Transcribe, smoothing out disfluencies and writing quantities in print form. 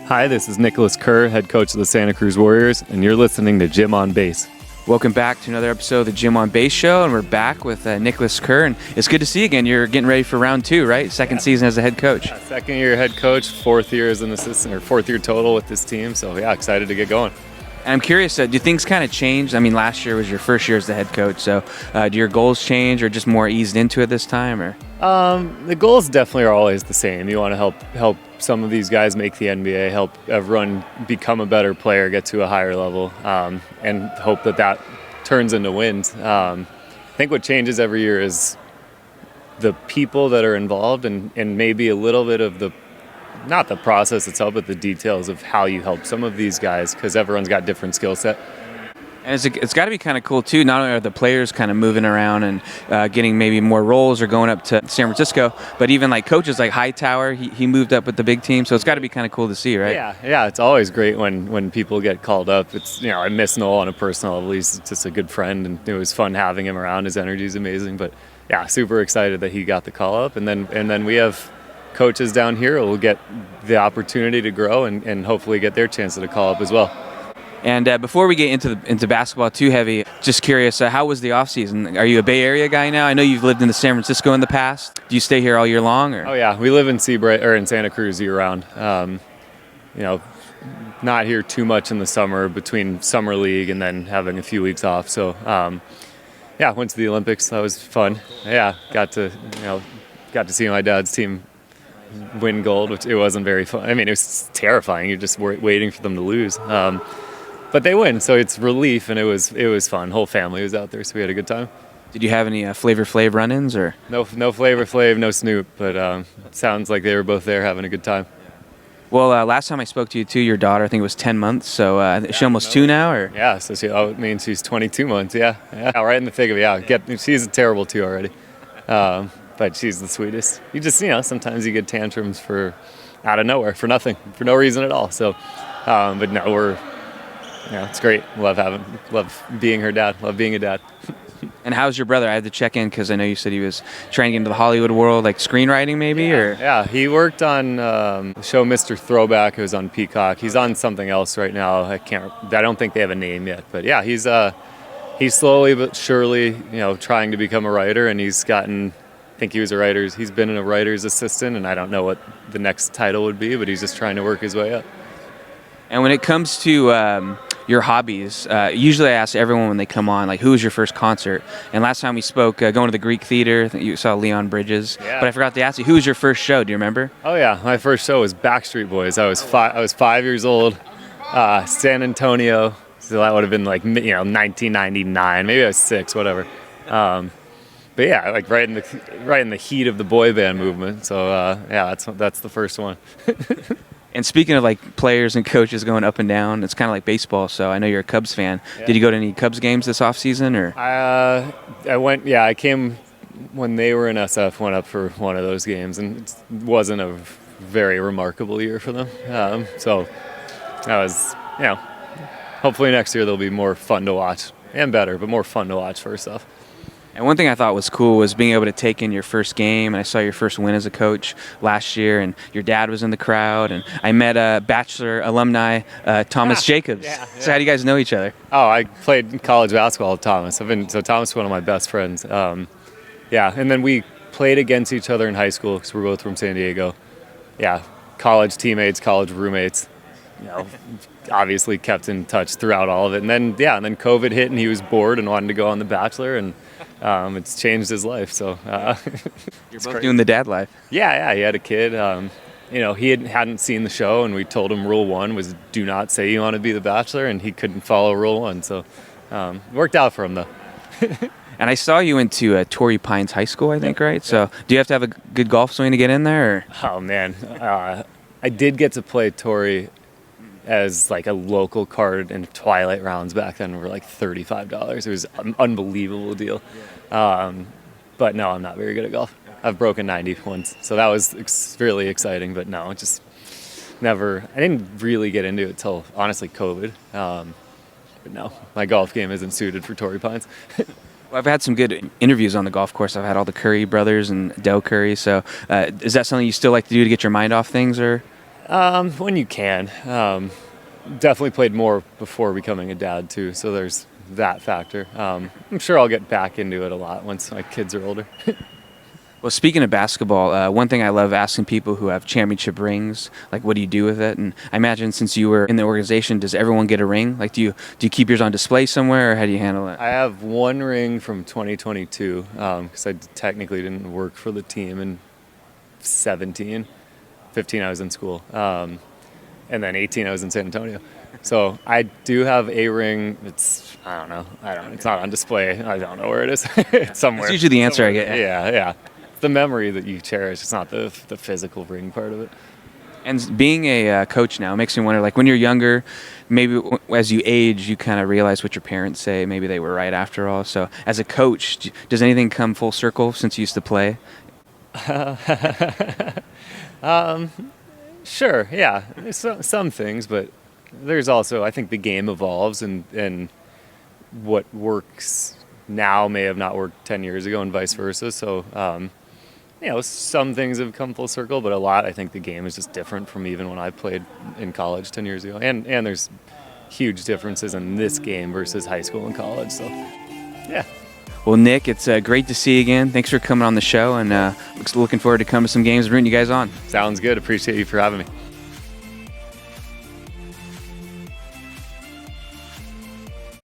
Hi, this is Nicholas Kerr, head coach of the Santa Cruz Warriors, and you're listening to Jim on Base. Welcome back to another episode of the Jim on Base show, and we're back with Nicholas Kerr, and it's good to see you again. You're getting ready for round two, right? Second season as a head coach. Second year head coach, fourth year as an assistant, or fourth year total with this team, so yeah, excited to get going. And I'm curious, do things kind of change? I mean, last year was your first year as the head coach, so do your goals change or just more eased into it this time? Or the goals definitely are always the same. You want to help some of these guys make the NBA, help everyone become a better player, get to a higher level, and hope that turns into wins. I think what changes every year is the people that are involved and maybe a little bit of not the process itself, but the details of how you help some of these guys, because everyone's got different skill set. And it's got to be kind of cool, too. Not only are the players kind of moving around and getting maybe more roles or going up to San Francisco, but even like coaches like Hightower, he moved up with the big team. So it's got to be kind of cool to see, right? Yeah. It's always great when people get called up. It's, I miss Noel on a personal level. He's just a good friend, and it was fun having him around. His energy is amazing. But yeah, super excited that he got the call up. And then we have coaches down here who will get the opportunity to grow and hopefully get their chance at a call up as well. And before we get into basketball too heavy, just curious, how was the offseason? Are you a Bay Area guy now? I know you've lived in San Francisco in the past. Do you stay here all year long? Or? Oh yeah, we live in in Santa Cruz year round. Not here too much in the summer between summer league and then having a few weeks off. So went to the Olympics. That was fun. Yeah, got to see my dad's team win gold, which it wasn't very fun. I mean, it was terrifying. You're just waiting for them to lose. But they win, so it's relief, and it was fun. Whole family was out there, so we had a good time. Did you have any Flavor Flav run-ins, or no Flavor Flav, no Snoop? But sounds like they were both there having a good time. Well, last time I spoke to you too, your daughter, I think it was 10 months. So is she almost 2 now, or? Yeah, so it means she's 22 months. Yeah, right in the thick of it. Yeah, she's a terrible 2 already, but she's the sweetest. You just sometimes you get tantrums out of nowhere for nothing, for no reason at all. So, but no, it's great. Love being her dad. Love being a dad. And how's your brother? I had to check in because I know you said he was trying to get into the Hollywood world, like screenwriting maybe? Yeah, he worked on the show Mr. Throwback. It was on Peacock. He's on something else right now. I don't think they have a name yet. But yeah, he's slowly but surely, trying to become a writer, and he's gotten, I think he's been a writer's assistant, and I don't know what the next title would be, but he's just trying to work his way up. And when it comes to your hobbies, usually I ask everyone when they come on, like, who was your first concert? And last time we spoke, going to the Greek Theater, I think you saw Leon Bridges. Yeah. But I forgot to ask you, who was your first show? Do you remember? Oh yeah, my first show was Backstreet Boys. I was 5 years old, San Antonio. So that would have been like 1999. Maybe I was 6, whatever. But yeah, like right in the heat of the boy band movement. So that's the first one. And speaking of like players and coaches going up and down, it's kind of like baseball. So I know you're a Cubs fan. Yeah. Did you go to any Cubs games this offseason, or? I went. Yeah, I came when they were in SF. Went up for one of those games, and it wasn't a very remarkable year for them. So that was, hopefully next year they'll be more fun to watch and better, but more fun to watch first off. And one thing I thought was cool was being able to take in your first game, and I saw your first win as a coach last year, and your dad was in the crowd, and I met a Bachelor alumni, Thomas Jacobs. Yeah. So how do you guys know each other? Oh, I played college basketball with Thomas. Thomas is one of my best friends. And then we played against each other in high school because we're both from San Diego. Yeah, college teammates, college roommates. Obviously kept in touch throughout all of it. And then COVID hit, and he was bored and wanted to go on The Bachelor, and it's changed his life. So you're both doing the dad life. Yeah, he had a kid. He hadn't seen the show, and we told him rule 1 was do not say you want to be The Bachelor, and he couldn't follow rule 1. So it worked out for him though. And I saw you went to Torrey Pines High School, I think, right? So do you have to have a good golf swing to get in there? Or? Oh man, I did get to play Torrey as like a local card in Twilight rounds back then. Were like $35. It was an unbelievable deal. But no, I'm not very good at golf. I've broken 90 once, so that was really exciting. But no, just never. I didn't really get into it till honestly COVID. But no, my golf game isn't suited for Torrey Pines. Well, I've had some good interviews on the golf course. I've had all the Curry brothers and Del Curry. So is that something you still like to do to get your mind off things, or? When you can. Definitely played more before becoming a dad too, so there's that factor. I'm sure I'll get back into it a lot once my kids are older. Well, speaking of basketball, one thing I love asking people who have championship rings, like, what do you do with it? And I imagine since you were in the organization, does everyone get a ring? Like, do you keep yours on display somewhere, or how do you handle it? I have one ring from 2022 because I technically didn't work for the team in 17. 15 I was in school, and then 18 I was in San Antonio. So I do have a ring. It's it's not on display. I don't know where it is. It's somewhere. That's usually the answer I get. Yeah. It's the memory that you cherish. It's not the physical ring part of it. And being a coach now makes me wonder, like, when you're younger, maybe as you age, you kind of realize what your parents say. Maybe they were right after all. So as a coach, does anything come full circle since you used to play? Sure, yeah. There's some things, but there's also, I think the game evolves, and what works now may have not worked 10 years ago and vice versa. So, some things have come full circle, but a lot, I think the game is just different from even when I played in college 10 years ago. And there's huge differences in this game versus high school and college. So, yeah. Well, Nick, it's great to see you again. Thanks for coming on the show, and looking forward to coming to some games and rooting you guys on. Sounds good. Appreciate you for having me.